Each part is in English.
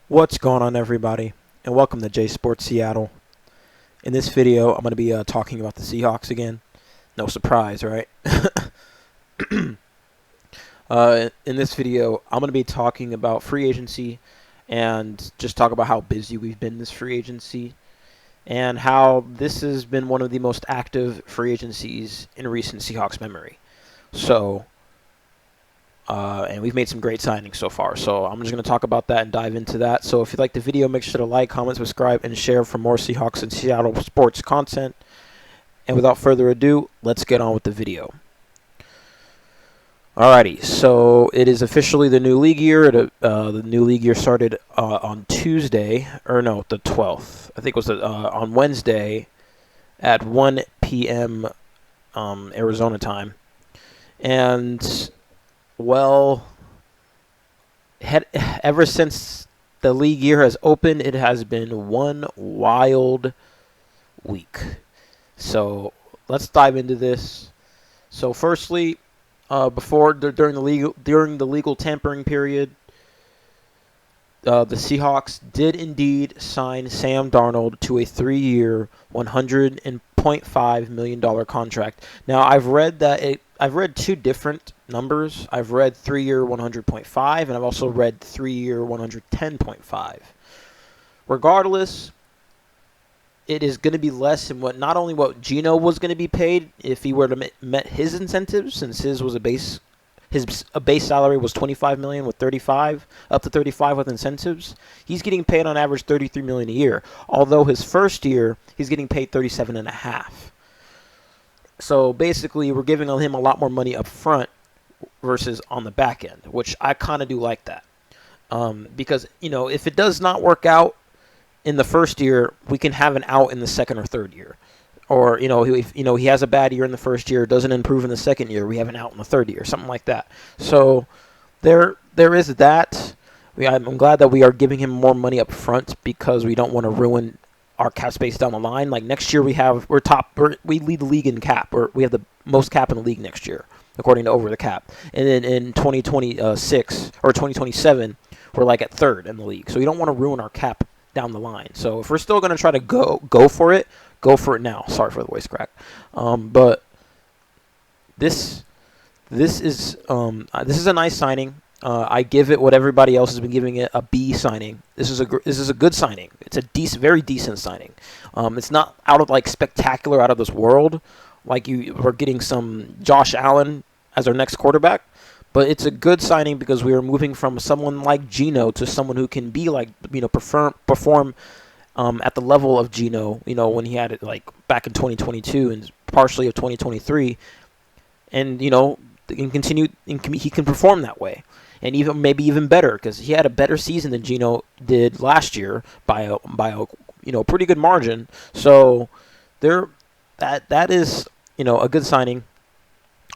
What's going on, everybody, and welcome to J Sports Seattle. In this video, I'm going to be talking about the Seahawks again. No surprise, right? In this video, I'm going to be talking about free agency and just talk about how busy we've been this free agency and how this has been one of the most active free agencies in recent Seahawks memory. And we've made some great signings so far. So I'm just going to talk about that and dive into that. So if you like the video, make sure to like, comment, subscribe, and share for more Seahawks and Seattle sports content. And without further ado, let's get on with the video. Alrighty, so it is officially the new league year. The new league year started on Tuesday, or no, the 12th. I think it was on Wednesday at 1 p.m. Arizona time. And well, ever since the league year has opened, it has been one wild week. So let's dive into this. So firstly, during the legal tampering period, the Seahawks did indeed sign Sam Darnold to a 3-year, $100.5 million contract. Now I've read two different numbers. I've read 3-year 100.5, and I've also read 3-year 110.5. Regardless, it is going to be less than not only what Geno was going to be paid if he were to met his incentives, since his base salary was $25 million with 35 up to 35 with incentives. He's getting paid on average $33 million a year. Although his first year he's getting paid $37.5. So basically, we're giving him a lot more money up front versus on the back end, which I kind of do like that. Because, if it does not work out in the first year, we can have an out in the second or third year. Or, if he has a bad year in the first year, doesn't improve in the second year, we have an out in the third year, something like that. So there is that. I'm glad that we are giving him more money up front because we don't want to ruin our cap space down the line. Like next year, we lead the league in cap. We have the most cap in the league next year, according to Over the Cap. And then in 2026 or 2027, we're like at third in the league. So we don't want to ruin our cap down the line. So if we're still going to try to go for it now. Sorry for the voice crack. But this is a nice signing. I give it what everybody else has been giving it, a B signing. This is a good signing. It's a very decent signing. It's not spectacular, out of this world, like we're getting some Josh Allen as our next quarterback, but it's a good signing because we are moving from someone like Geno to someone who can be perform at the level of Geno, when he had it back in 2022 and partially of 2023, and he can perform that way. And maybe even better, because he had a better season than Geno did last year by a pretty good margin. So that is a good signing.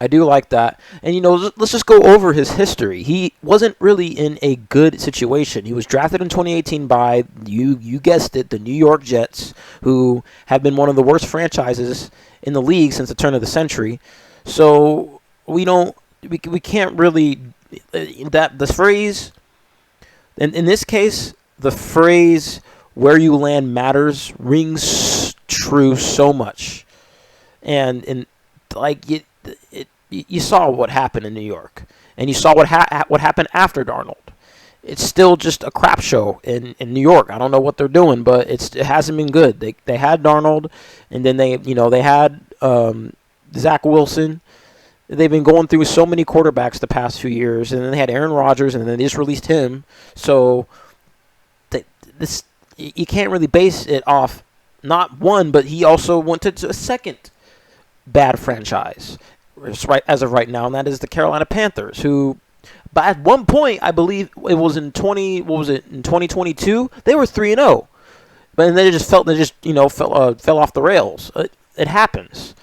I do like that. And let's just go over his history. He wasn't really in a good situation. He was drafted in 2018 by you guessed it, the New York Jets, who have been one of the worst franchises in the league since the turn of the century. So we can't really. This phrase, in this case, the phrase "where you land matters" rings true so much, and you saw what happened in New York, and you saw what happened after Darnold. It's still just a crap show in New York. I don't know what they're doing, but it hasn't been good. They had Darnold, and then they had Zach Wilson. They've been going through so many quarterbacks the past few years, and then they had Aaron Rodgers, and then they just released him. So you can't really base it off not one, but he also went to a second bad franchise as of right now, and that is the Carolina Panthers, who, but at one point, I believe it was in 2022, they were 3-0, but then they just fell off the rails. It happens.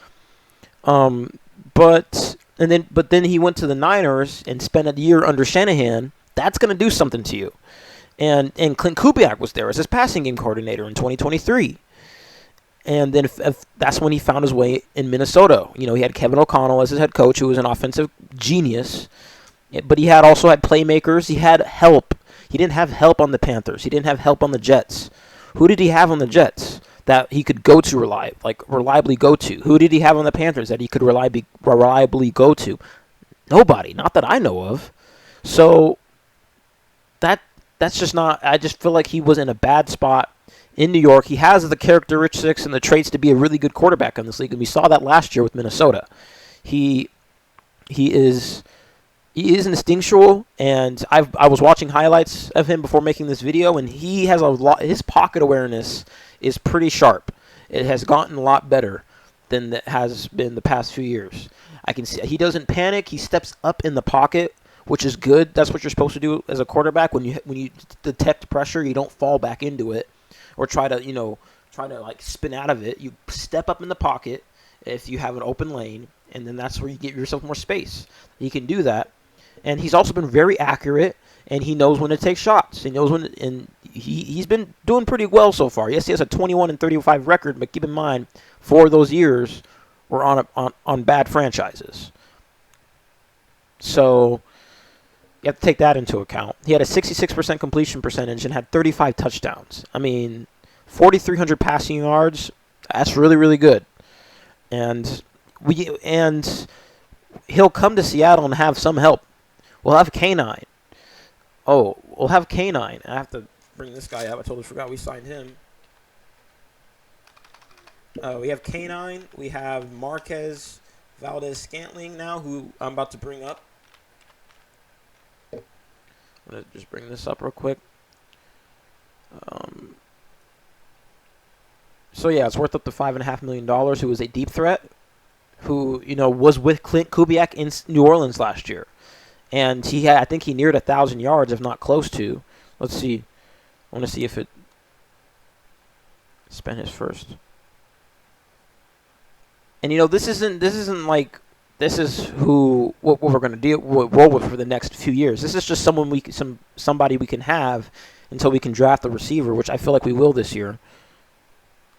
But then he went to the Niners and spent a year under Shanahan. That's going to do something to you. And Clint Kubiak was there as his passing game coordinator in 2023. And then that's when he found his way in Minnesota. He had Kevin O'Connell as his head coach, who was an offensive genius. But he also had playmakers. He had help. He didn't have help on the Panthers. He didn't have help on the Jets. Who did he have on the Jets that he could reliably go to? Who did he have on the Panthers that he could reliably go to? Nobody, not that I know of. So that's just not. I just feel like he was in a bad spot in New York. He has the characteristics and the traits to be a really good quarterback in this league, and we saw that last year with Minnesota. He is instinctual, and I was watching highlights of him before making this video, and he has a lot. His pocket awareness is pretty sharp. It has gotten a lot better than it has been the past few years. I can see he doesn't panic. He steps up in the pocket, which is good. That's what you're supposed to do as a quarterback. When you detect pressure, you don't fall back into it or try to like spin out of it. You step up in the pocket if you have an open lane, and then that's where you get yourself more space. He can do that. And he's also been very accurate, and he knows when to take shots. He knows when, and he's been doing pretty well so far. Yes, he has a 21-35 record, but keep in mind, 4 of those years were on bad franchises. So you have to take that into account. He had a 66% completion percentage and had 35 touchdowns. I mean, 4,300 passing yards. That's really, really good. And he'll come to Seattle and have some help. We'll have K9. We'll have K9. I have to bring this guy up. I totally forgot we signed him. We have K9. We have Marquez Valdez-Scantling now, who I'm about to bring up. I'm going to just bring this up real quick. So, yeah, it's worth up to $5.5 million, who is a deep threat, who, was with Clint Kubiak in New Orleans last year. And I think he neared 1,000 yards, if not close to. Let's see. I want to see if it spent his first. And this isn't like this is what we're going to roll with for the next few years. This is just somebody we can have until we can draft a receiver, which I feel like we will this year.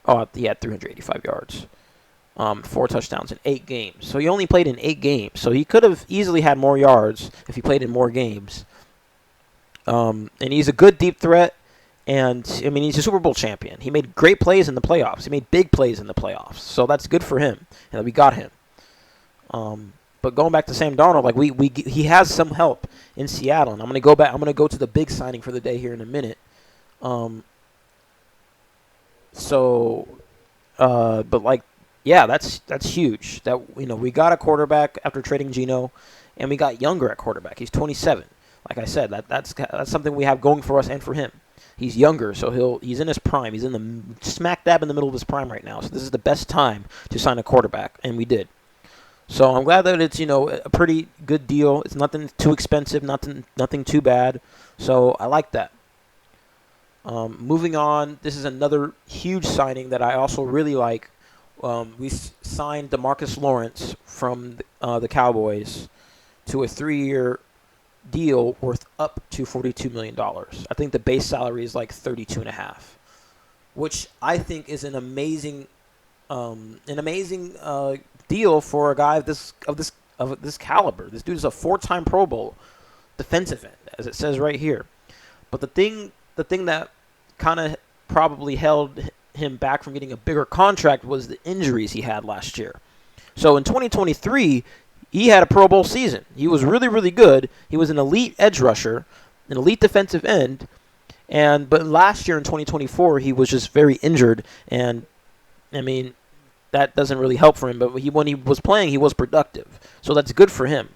Oh, he had 385 yards. 4 touchdowns in 8 games. So he only played in 8 games. So he could have easily had more yards if he played in more games. And he's a good deep threat. And, he's a Super Bowl champion. He made great plays in the playoffs. He made big plays in the playoffs. So that's good for him. And we got him. But going back to Sam Darnold, he has some help in Seattle. And I'm going to go to the big signing for the day here in a minute. Yeah, that's huge. That we got a quarterback after trading Geno, and we got younger at quarterback. He's 27. Like I said, that's something we have going for us and for him. He's younger, so he's in his prime. He's in the smack dab in the middle of his prime right now. So this is the best time to sign a quarterback, and we did. So I'm glad that it's a pretty good deal. It's nothing too expensive, nothing too bad. So I like that. Moving on, this is another huge signing that I also really like. We signed DeMarcus Lawrence from the Cowboys to a 3-year deal worth up to $42 million. I think the base salary is like $32.5, which I think is an amazing deal for a guy of this caliber. This dude is a 4-time Pro Bowl defensive end, as it says right here. But the thing that kind of probably held him back from getting a bigger contract was the injuries he had last year. So in 2023, he had a Pro Bowl season. He was really, really good. He was an elite edge rusher, an elite defensive end, but last year in 2024, he was just very injured, and that doesn't really help for him. But when he was playing, he was productive, so that's good for him.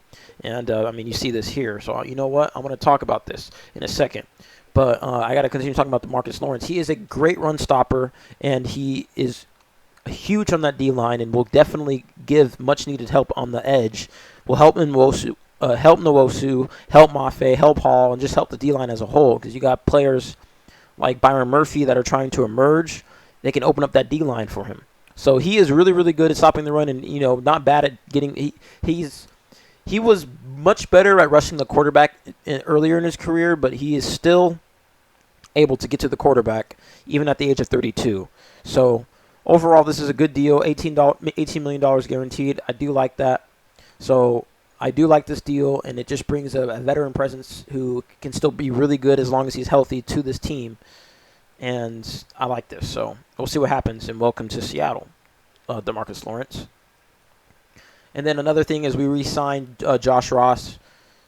And you see this here. So you know what? I'm going to talk about this in a second. But I got to continue talking about DeMarcus Lawrence. He is a great run stopper, and he is huge on that D-line and will definitely give much-needed help on the edge. Will help Nwosu, help Mafe, help Hall, and just help the D-line as a whole, because you got players like Byron Murphy that are trying to emerge. They can open up that D-line for him. So he is really, really good at stopping the run and, not bad at getting he was much better at rushing the quarterback earlier in his career, but he is still able to get to the quarterback even at the age of 32. So overall, this is a good deal. $18 million guaranteed. I do like that. So I do like this deal, and it just brings a veteran presence who can still be really good as long as he's healthy to this team. And I like this. So we'll see what happens. And welcome to Seattle, DeMarcus Lawrence. And then another thing is we re-signed Josh Ross.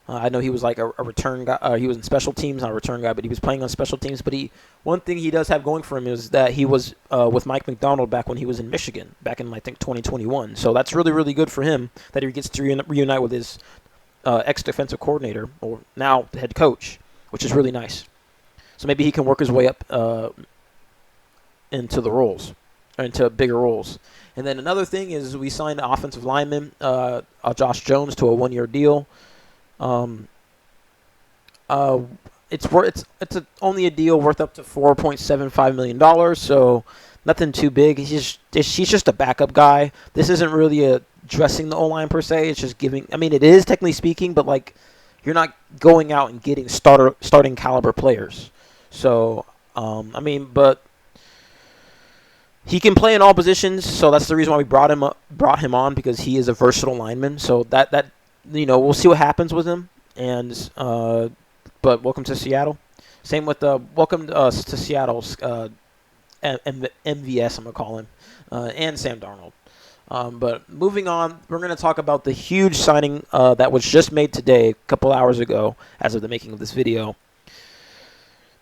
I know he was like a return guy. He was in special teams, not a return guy, but he was playing on special teams. But one thing he does have going for him is that he was with Mike McDonald back when he was in Michigan, back in, I think, 2021. So that's really, really good for him that he gets to reunite with his ex-defensive coordinator, or now head coach, which is really nice. So maybe he can work his way up into the roles, or into bigger roles. And then another thing is we signed an offensive lineman, Josh Jones, to a 1-year deal. It's only a deal worth up to $4.75 million, so nothing too big. He's just a backup guy. This isn't really addressing the O-line per se. It's just giving. I mean, it is technically speaking, but like you're not going out and getting starting caliber players. So but he can play in all positions. So that's the reason why we brought him on, because he is a versatile lineman. So that we'll see what happens with him. And but welcome to Seattle. Same with welcome to Seattle's MVS, I'm gonna call him, and Sam Darnold. But moving on, we're going to talk about the huge signing that was just made today, a couple hours ago, as of the making of this video.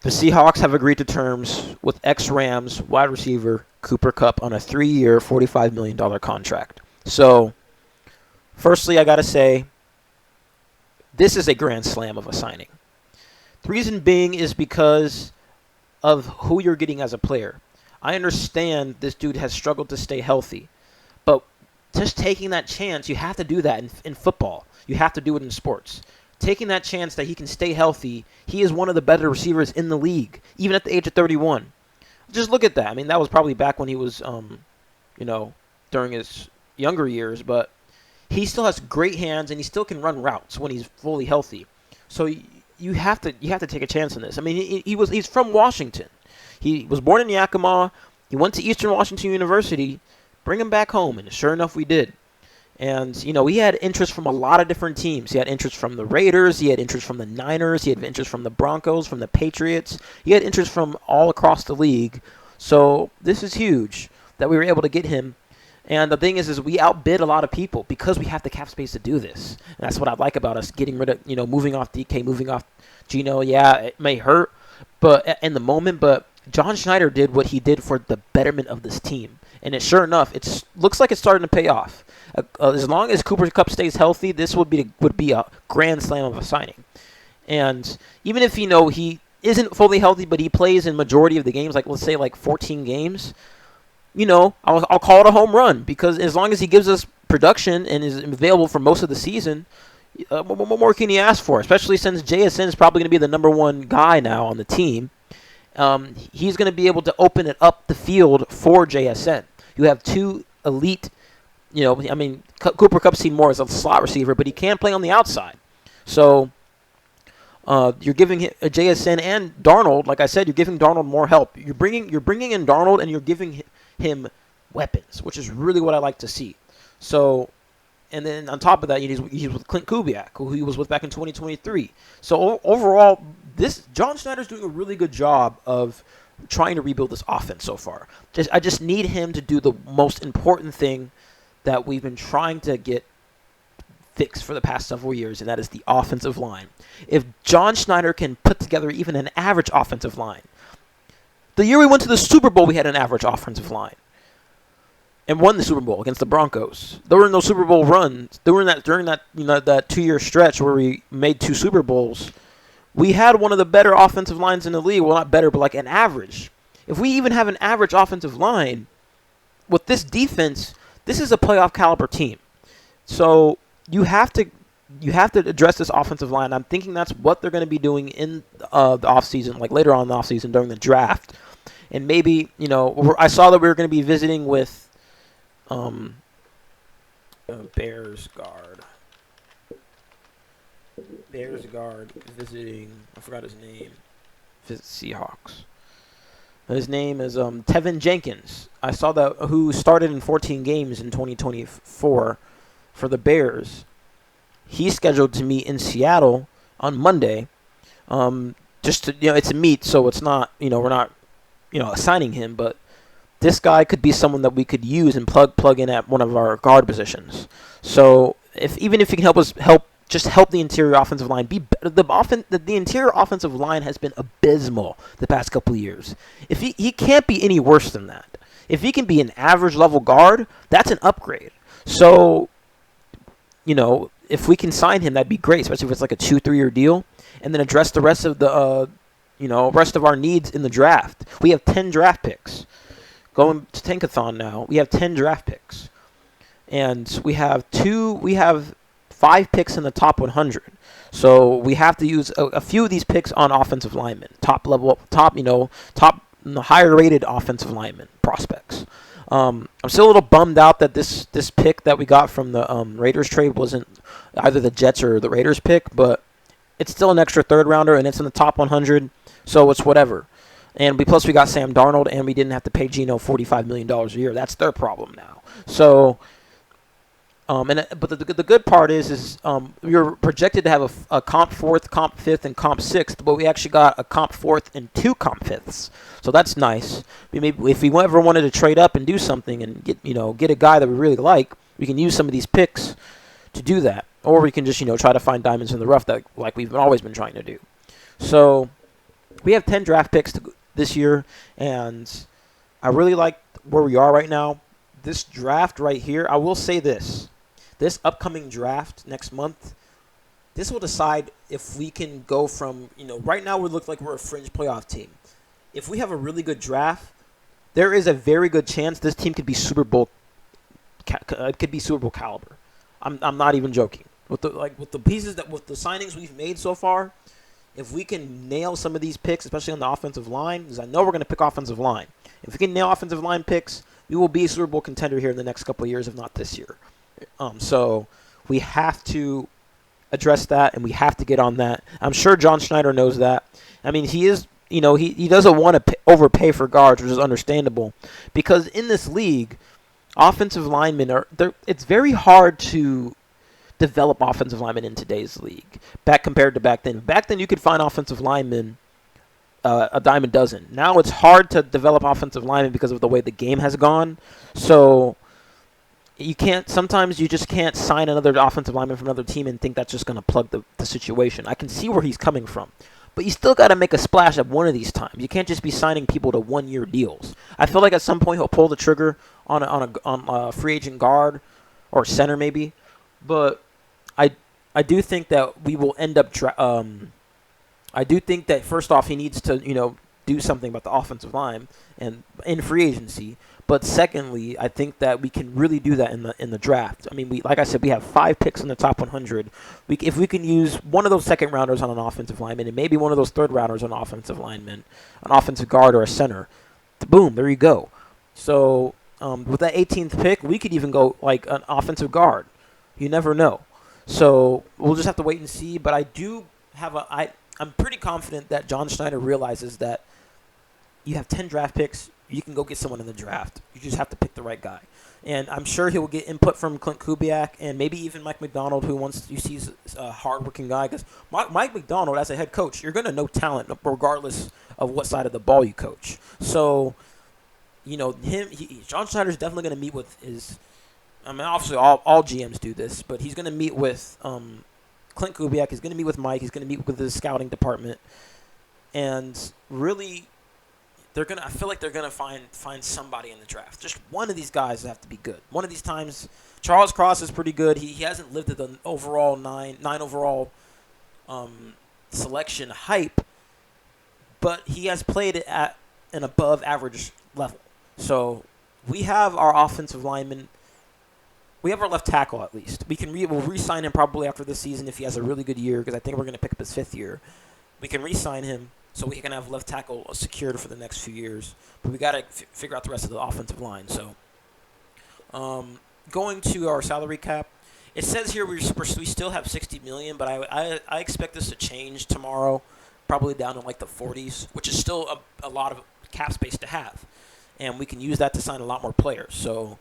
The Seahawks have agreed to terms with ex-Rams wide receiver Cooper Kupp on a 3-year, $45 million contract. So, firstly, I got to say, this is a grand slam of a signing. The reason being is because of who you're getting as a player. I understand this dude has struggled to stay healthy, but just taking that chance, you have to do that in football. You have to do it in sports. Taking that chance that he can stay healthy, he is one of the better receivers in the league, even at the age of 31. Just look at that. I mean, that was probably back when he was, during his younger years, but he still has great hands, and he still can run routes when he's fully healthy. So you have to take a chance on this. I mean, he's from Washington. He was born in Yakima. He went to Eastern Washington University. Bring him back home, and sure enough, we did. And, he had interest from a lot of different teams. He had interest from the Raiders. He had interest from the Niners. He had interest from the Broncos, from the Patriots. He had interest from all across the league. So this is huge that we were able to get him. And the thing is we outbid a lot of people because we have the cap space to do this. And that's what I like about us, getting rid of, moving off DK, moving off Geno. Yeah, it may hurt in the moment, but John Schneider did what he did for the betterment of this team. And sure enough, it looks like it's starting to pay off. As long as Cooper Kupp stays healthy, this would be a grand slam of a signing. And even if he isn't fully healthy, but he plays in majority of the games, like let's say 14 games, I'll call it a home run, because as long as he gives us production and is available for most of the season, what more can he ask for? Especially since JSN is probably going to be the number one guy now on the team. He's going to be able to open it up the field for JSN. You have two elite. Cooper Kupp's seen more as a slot receiver, but he can play on the outside. So you're giving JSN and Darnold, like I said, you're giving Darnold more help. You're bringing in Darnold, and you're giving him weapons, which is really what I like to see. So, and then on top of that, he's with Clint Kubiak, who he was with back in 2023. So overall, John Schneider's doing a really good job of trying to rebuild this offense so far. I just need him to do the most important thing that we've been trying to get fixed for the past several years, and that is the offensive line. If John Schneider can put together even an average offensive line, the year we went to the Super Bowl, we had an average offensive line and won the Super Bowl against the Broncos. There were no Super Bowl runs. During that 2-year stretch where we made 2 Super Bowls, we had one of the better offensive lines in the league. Well, not better, but like an average. If we even have an average offensive line with this defense, this is a playoff caliber team. So you have to address this offensive line. I'm thinking that's what they're going to be doing in the offseason, like later on in the offseason during the draft. And maybe, I saw that we were going to be visiting with Bears guard visiting, I forgot his name, visit Seahawks. His name is Tevin Jenkins. I saw that, who started in 14 games in 2024 for the Bears. he's scheduled to meet in Seattle on Monday. Just to, it's a meet, so it's not, we're not, assigning him, but this guy could be someone that we could use and plug in at one of our guard positions. So even if he can help the interior offensive line be better. The interior offensive line has been abysmal the past couple of years. If he can't be any worse than that. If he can be an average level guard, that's an upgrade. So, if we can sign him, that'd be great, especially if it's like a 2-3 year deal, and then address the rest of rest of our needs in the draft. We have 10 draft picks. Going to Tankathon now, we have 10 draft picks, and we have 5 picks in the top 100. So we have to use a few of these picks on offensive linemen, top higher rated offensive linemen prospects. I'm still a little bummed out that this pick that we got from the Raiders trade wasn't either the Jets or the Raiders pick, but it's still an extra third rounder and it's in the top 100, so it's whatever. And we got Sam Darnold, and we didn't have to pay Geno $45 million a year. That's their problem now. So, but the good part is we were projected to have a comp fourth, comp fifth, and comp sixth, but we actually got a comp fourth and 2 comp fifths. So that's nice. If we ever wanted to trade up and do something and get a guy that we really like, we can use some of these picks to do that, or we can just try to find diamonds in the rough that like we've always been trying to do. So we have 10 draft picks this year, and I really like where we are right now. This draft right here, I will say this upcoming draft next month, this will decide if we can go from, right now we look like we're a fringe playoff team. If we have a really good draft, there is a very good chance this team could be Super Bowl caliber. I'm not even joking. With the pieces with the signings we've made so far, if we can nail some of these picks, especially on the offensive line, because I know we're going to pick offensive line. If we can nail offensive line picks, we will be a Super Bowl contender here in the next couple of years, if not this year. So we have to address that, and we have to get on that. I'm sure John Schneider knows that. I mean, he is, he doesn't want to overpay for guards, which is understandable, because in this league, offensive linemen it's very hard to develop offensive linemen in today's league compared to back then. Back then, you could find offensive linemen a dime a dozen. Now it's hard to develop offensive linemen because of the way the game has gone. So sometimes you just can't sign another offensive lineman from another team and think that's just going to plug the situation. I can see where he's coming from. But you still got to make a splash at one of these times. You can't just be signing people to 1-year deals. I feel like at some point he'll pull the trigger on a free agent guard or center maybe. But I do think that we will end up. I do think that first off he needs to do something about the offensive line and in free agency. But secondly, I think that we can really do that in the draft. I mean, like I said, we have 5 picks in the top 100. If we can use one of those second rounders on an offensive lineman and maybe one of those third rounders on an offensive lineman, an offensive guard or a center, boom, there you go. So with that 18th pick, we could even go like an offensive guard. You never know. So we'll just have to wait and see. But I do have I'm pretty confident that John Schneider realizes that you have 10 draft picks. You can go get someone in the draft. You just have to pick the right guy. And I'm sure he will get input from Clint Kubiak and maybe even Mike McDonald, who sees a hardworking guy. Because Mike McDonald, as a head coach, you're going to know talent regardless of what side of the ball you coach. So, John Schneider's definitely going to meet with his. I mean, obviously all GMs do this, but he's going to meet with Clint Kubiak. He's going to meet with Mike. He's going to meet with the scouting department, and really, I feel like they're gonna find somebody in the draft. Just one of these guys have to be good. One of these times, Charles Cross is pretty good. He hasn't lived at the overall nine overall selection hype, but he has played at an above average level. So we have our offensive lineman. We have our left tackle at least. We'll re-sign him probably after this season if he has a really good year, because I think we're going to pick up his 5th year. We can re-sign him so we can have left tackle secured for the next few years. But we got to figure out the rest of the offensive line. So going to our salary cap, it says here we still have $60 million, but I expect this to change tomorrow, probably down to like the 40s, which is still a lot of cap space to have. And we can use that to sign a lot more players. So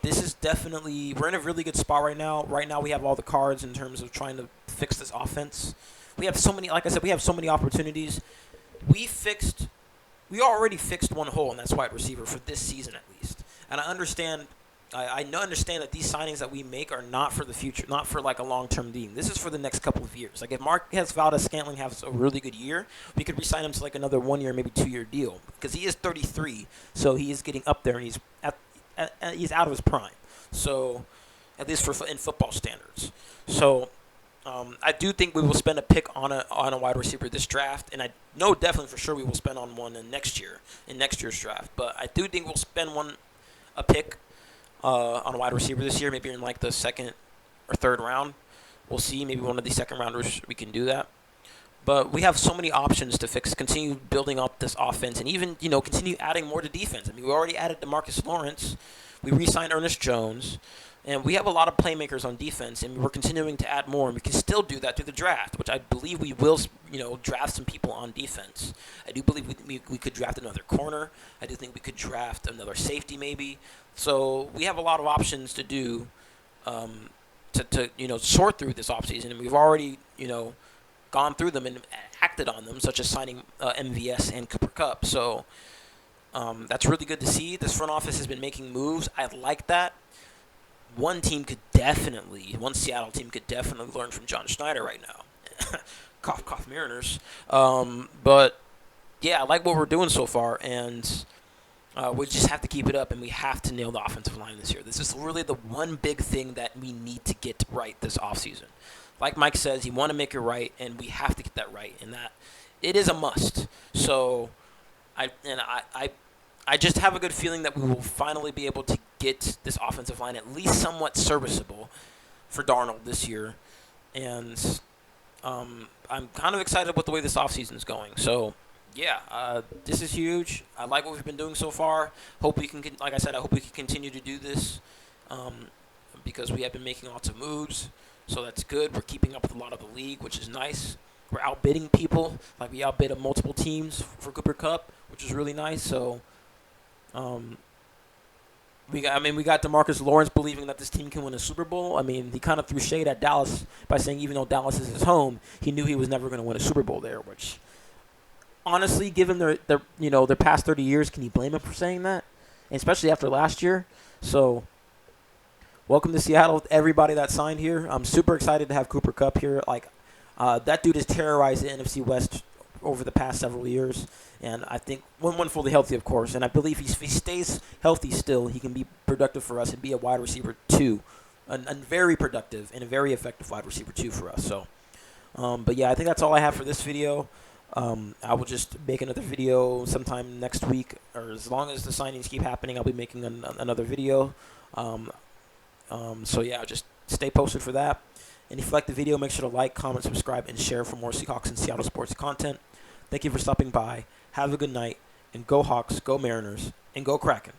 this is definitely, we're in a really good spot right now. Right now we have all the cards in terms of trying to fix this offense. We have so many, like I said, we have so many opportunities. We already fixed one hole, and that's wide receiver for this season at least. And I understand, understand that these signings that we make are not for the future, not for like a long-term team. This is for the next couple of years. Like if Marquez Valdez-Scantling has a really good year, we could re-sign him to like another 1 year, maybe 2 year deal because he is 33, so he is getting up there and he's out of his prime. So at least in football standards. So I do think we will spend a pick on a wide receiver this draft, and I know definitely for sure we will spend on one in next year's draft. But I do think we'll spend a pick on a wide receiver this year, maybe in like the second or third round. We'll see. Maybe one of the second rounders we can do that. But we have so many options to continue building up this offense, and even continue adding more to defense. I mean, we already added DeMarcus Lawrence. We re-signed Ernest Jones. And we have a lot of playmakers on defense, and we're continuing to add more. And we can still do that through the draft, which I believe we will, draft some people on defense. I do believe we could draft another corner. I do think we could draft another safety maybe. So we have a lot of options to do to sort through this offseason. And we've already, gone through them and acted on them, such as signing MVS and Cooper Kupp. So that's really good to see. This front office has been making moves. I like that. One Seattle team could definitely learn from John Schneider right now. Cough, cough, Mariners. But, yeah, I like what we're doing so far, and we just have to keep it up, and we have to nail the offensive line this year. This is really the one big thing that we need to get right this offseason. Like Mike says, you want to make it right, and we have to get that right, and that it is a must. So, I just have a good feeling that we will finally be able to get this offensive line at least somewhat serviceable for Darnold this year. And I'm kind of excited with the way this offseason is going. So, yeah, this is huge. I like what we've been doing so far. Hope we can, like I said, I hope we can continue to do this because we have been making lots of moves. So that's good. We're keeping up with a lot of the league, which is nice. We're outbidding people. Like we outbid multiple teams for Cooper Kupp, which is really nice. So, we got DeMarcus Lawrence believing that this team can win a Super Bowl. I mean, he kind of threw shade at Dallas by saying even though Dallas is his home, he knew he was never going to win a Super Bowl there. Which, honestly, given their past 30 years, can you blame him for saying that? And especially after last year. So, welcome to Seattle, everybody that signed here. I'm super excited to have Cooper Kupp here. Like, that dude has terrorized the NFC West over the past several years, and I think when fully healthy, of course, and I believe if he stays healthy still, he can be productive for us and be a wide receiver 2, a very productive and a very effective wide receiver 2 for us. So, but yeah, I think that's all I have for this video. I will just make another video sometime next week, or as long as the signings keep happening, I'll be making another video. So yeah, just stay posted for that. And if you like the video, make sure to like, comment, subscribe, and share for more Seahawks and Seattle sports content. Thank you for stopping by. Have a good night. And go Hawks, go Mariners, and go Kraken.